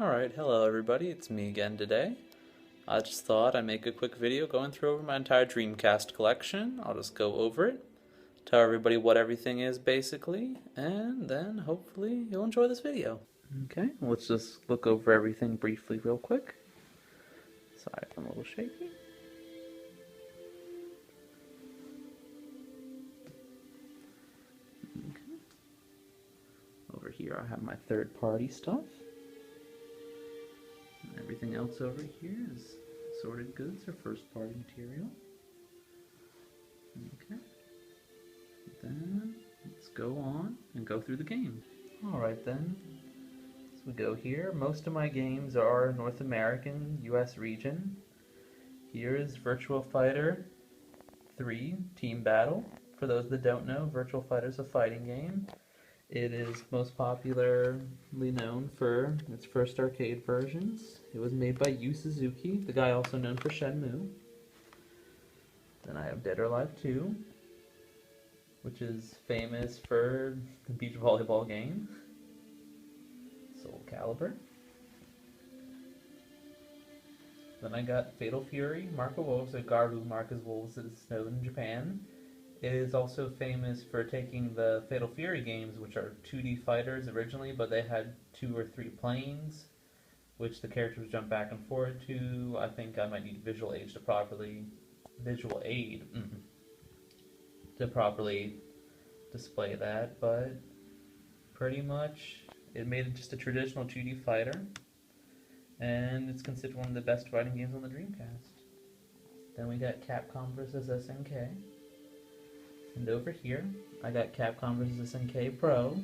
Alright, hello everybody, it's me again today. I just thought I'd make a quick video going through over my entire Dreamcast collection. I'll just go over it, tell everybody what everything is basically, and then hopefully you'll enjoy this video. Okay, let's just look over everything briefly real quick. Sorry if I'm a little shaky. Okay. Over here I have my third-party stuff. Everything else over here is assorted goods or first-party material. Okay. Then let's go on and go through the game. Alright then, as we go here, most of my games are North American, US region. Here is Virtua Fighter 3 Team Battle. For those that don't know, Virtua Fighter is a fighting game. It is most popularly known for its first arcade versions. It was made by Yu Suzuki, the guy also known for Shenmue. Then I have Dead or Alive 2, which is famous for the beach volleyball game. Soul Calibur. Then I got Fatal Fury, Mark of Wolves, or Garbu Mark as Wolves, as it's known in Japan. It is also famous for taking the Fatal Fury games, which are 2D fighters originally, but they had 2 or 3 planes, which the characters jump back and forth to. I think I might need visual aid to properly display that, but pretty much it made it just a traditional 2D fighter, and it's considered one of the best fighting games on the Dreamcast. Then we got Capcom vs. SNK. And over here, I got Capcom vs. SNK Pro.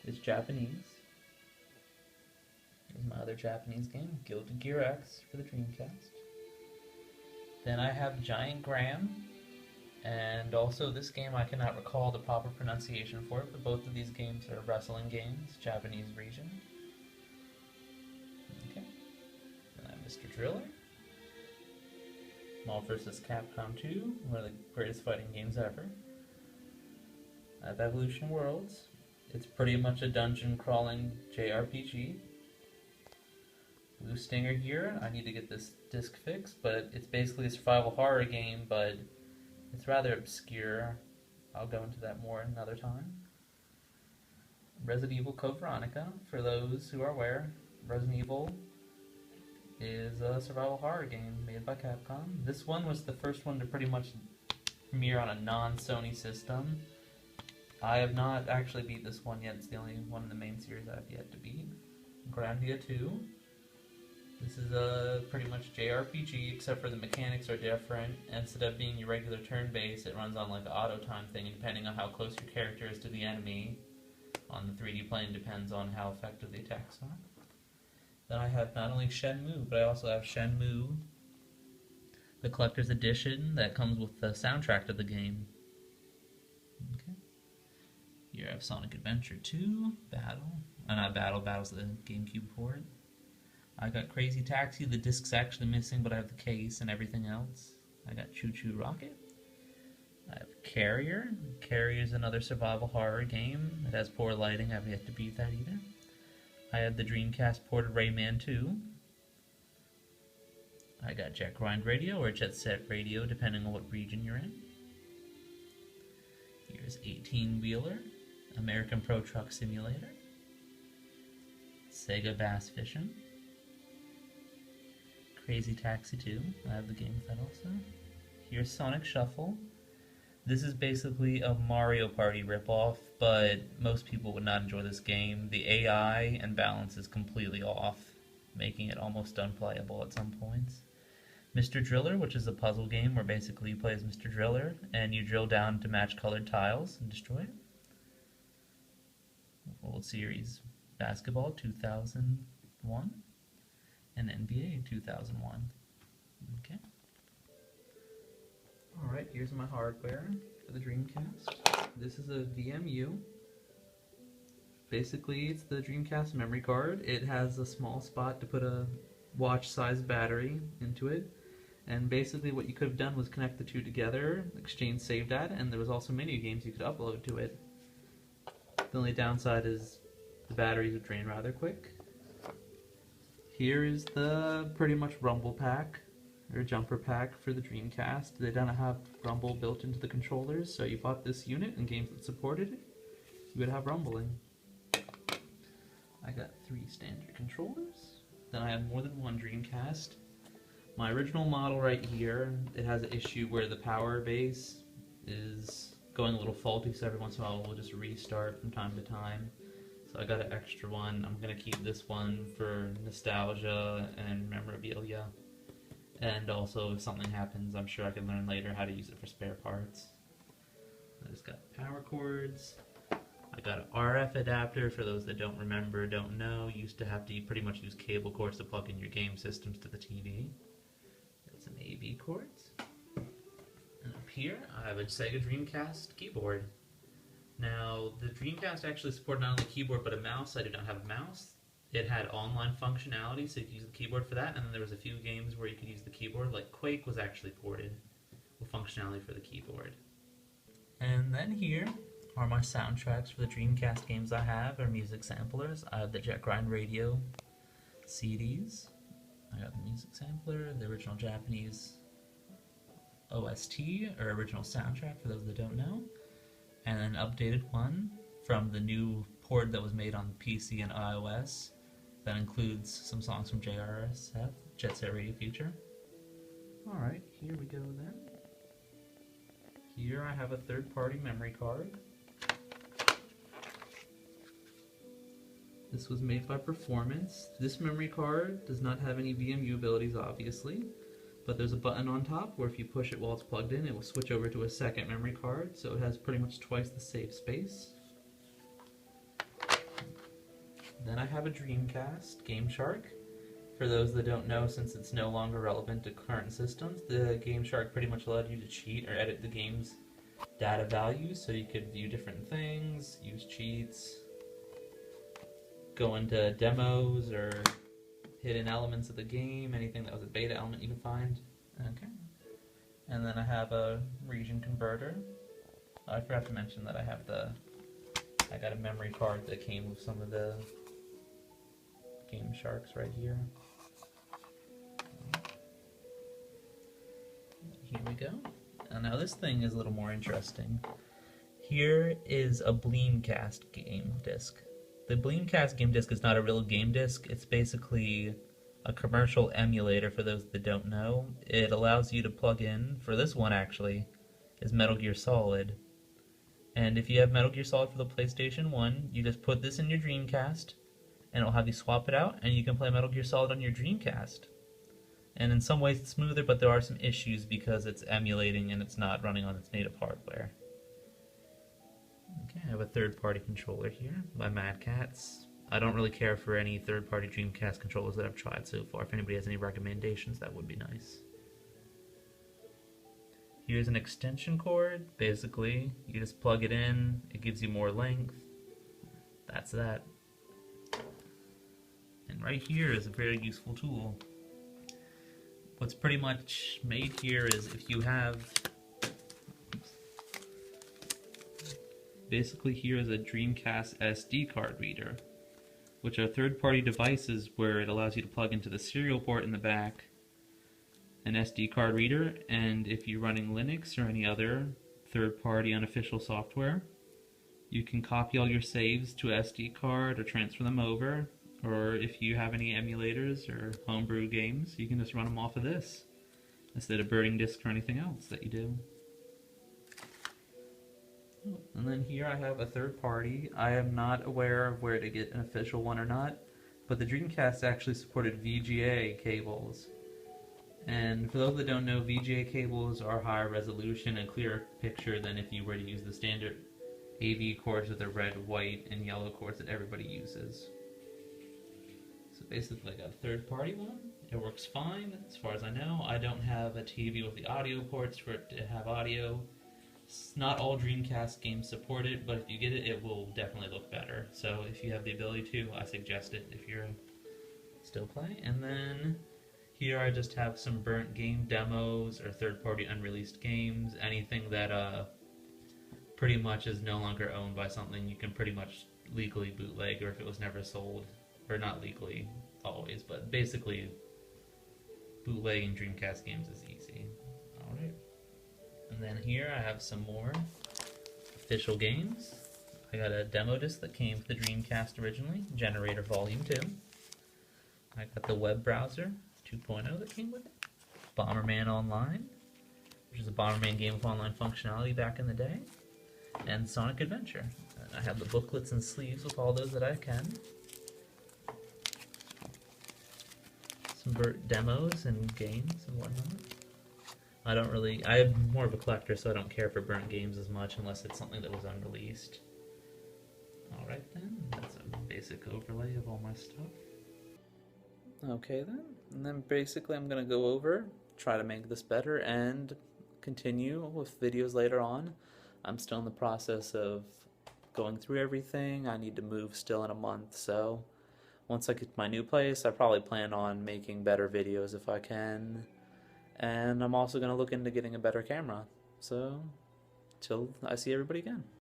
It's Japanese. Here's my other Japanese game, Guilty Gear X for the Dreamcast. Then I have Giant Graham, and also this game I cannot recall the proper pronunciation for it, but both of these games are wrestling games, Japanese region. Okay. Then I have Mr. Driller. Marvel vs. Capcom 2, one of the greatest fighting games ever. I have Evolution Worlds. It's pretty much a dungeon crawling JRPG. Blue Stinger here. I need to get this disc fixed, but it's basically a survival horror game, but it's rather obscure. I'll go into that more another time. Resident Evil Code Veronica. For those who are aware, Resident Evil is a survival horror game made by Capcom. This one was the first one to pretty much premiere on a non-Sony system. I have not actually beat this one yet. It's the only one in the main series I've yet to beat. Grandia 2. This is a pretty much JRPG, except for the mechanics are different. Instead of being your regular turn-based, it runs on like the auto time thing, and depending on how close your character is to the enemy on the 3D plane depends on how effective the attacks are. Then I have not only Shenmue, but I also have Shenmue, the collector's edition that comes with the soundtrack to the game. Okay. Here I have Sonic Adventure 2, Battle's the GameCube port. I got Crazy Taxi, the disc's actually missing, but I have the case and everything else. I got Choo Choo Rocket. I have Carrier. Carrier is another survival horror game. It has poor lighting, I haven't yet to beat that either. I have the Dreamcast ported Rayman 2. I got Jet Grind Radio, or Jet Set Radio, depending on what region you're in. Here's 18-Wheeler, American Pro Truck Simulator, Sega Bass Fishing, Crazy Taxi 2, I have the game with that also. Here's Sonic Shuffle. This is basically a Mario Party ripoff, but most people would not enjoy this game. The AI and balance is completely off, making it almost unplayable at some points. Mr. Driller, which is a puzzle game where basically you play as Mr. Driller and you drill down to match colored tiles and destroy it. World Series Basketball 2001 and NBA 2001. Okay. Alright, here's my hardware for the Dreamcast. This is a VMU. Basically, it's the Dreamcast memory card. It has a small spot to put a watch-sized battery into it. And basically what you could have done was connect the two together, exchange save data, and there was also menu games you could upload to it. The only downside is the batteries would drain rather quick. Here is the pretty much rumble pack, or jumper pack for the Dreamcast. They don't have rumble built into the controllers, so you bought this unit and games that supported it, you would have rumbling. I got 3 standard controllers. Then I have more than one Dreamcast. My original model right here, it has an issue where the power base is going a little faulty, so every once in a while we'll just restart from time to time. So I got an extra one. I'm going to keep this one for nostalgia and memorabilia. And also, if something happens, I'm sure I can learn later how to use it for spare parts. I just got power cords. I got an RF adapter, for those that don't remember, don't know. You used to have to pretty much use cable cords to plug in your game systems to the TV. Got some AV cords. And up here, I have a Sega Dreamcast keyboard. Now, the Dreamcast actually supported not only a keyboard but a mouse. I did not have a mouse. It had online functionality, so you could use the keyboard for that, and then there was a few games where you could use the keyboard, like Quake was actually ported with functionality for the keyboard. And then here are my soundtracks for the Dreamcast games I have, or music samplers. I have the Jet Grind Radio CDs. I got the music sampler, the original Japanese OST, or original soundtrack for those that don't know, and an updated one from the new port that was made on PC and iOS that includes some songs from JRSF, Jet Set Radio Future. Alright, here we go then. Here I have a third-party memory card. This was made by Performance. This memory card does not have any VMU abilities, obviously, but there's a button on top where if you push it while it's plugged in, it will switch over to a second memory card, so it has pretty much twice the save space. Then I have a Dreamcast Game Shark. For those that don't know, since it's no longer relevant to current systems, the Game Shark pretty much allowed you to cheat or edit the game's data values, so you could view different things, use cheats, go into demos or hidden elements of the game, anything that was a beta element you can find. Okay. And then I have a region converter. I forgot to mention that I got a memory card that came with some of the Game Sharks right here. Here we go. And now this thing is a little more interesting. Here is a Bleemcast game disc. The Bleemcast game disc is not a real game disc. It's basically a commercial emulator for those that don't know. It allows you to plug in, for this one actually, is Metal Gear Solid. And if you have Metal Gear Solid for the PlayStation 1, you just put this in your Dreamcast, and it'll have you swap it out, and you can play Metal Gear Solid on your Dreamcast. And in some ways it's smoother, but there are some issues because it's emulating and it's not running on its native hardware. Okay, I have a third-party controller here by Mad Catz. I don't really care for any third-party Dreamcast controllers that I've tried so far. If anybody has any recommendations, that would be nice. Here's an extension cord. Basically, you just plug it in, it gives you more length. That's that. And right here is a very useful tool. What's pretty much made here is if you have... Basically here is a Dreamcast SD card reader, which are third-party devices where it allows you to plug into the serial port in the back an SD card reader, and if you're running Linux or any other third-party unofficial software, you can copy all your saves to an SD card or transfer them over, or if you have any emulators or homebrew games, you can just run them off of this instead of burning discs or anything else that you do. And then here I have a third party. I am not aware of where to get an official one or not, but the Dreamcast actually supported VGA cables. And for those that don't know, VGA cables are higher resolution and clearer picture than if you were to use the standard AV cords with the red, white, and yellow cords that everybody uses. So basically I got a third party one. It works fine as far as I know. I don't have a TV with the audio ports for it to have audio. Not all Dreamcast games support it, but if you get it, it will definitely look better. So if you have the ability to, I suggest it if you're still playing. And then here I just have some burnt game demos or third-party unreleased games. Anything that pretty much is no longer owned by something you can pretty much legally bootleg, or if it was never sold, or not legally always, but but basically bootlegging Dreamcast games is easy. Alright. And then here I have some more official games. I got a demo disc that came with the Dreamcast originally, Generator Volume 2. I got the web browser 2.0 that came with it. Bomberman Online, which is a Bomberman game with online functionality back in the day. And Sonic Adventure. And I have the booklets and sleeves with all those that I can. Some demos and games and whatnot. I'm more of a collector, so I don't care for burnt games as much unless it's something that was unreleased. Alright then, that's a basic overlay of all my stuff. Okay then, and then basically I'm going to go over, try to make this better, and continue with videos later on. I'm still in the process of going through everything. I need to move still in a month, so once I get to my new place, I probably plan on making better videos if I can. And I'm also going to look into getting a better camera. So, till I see everybody again.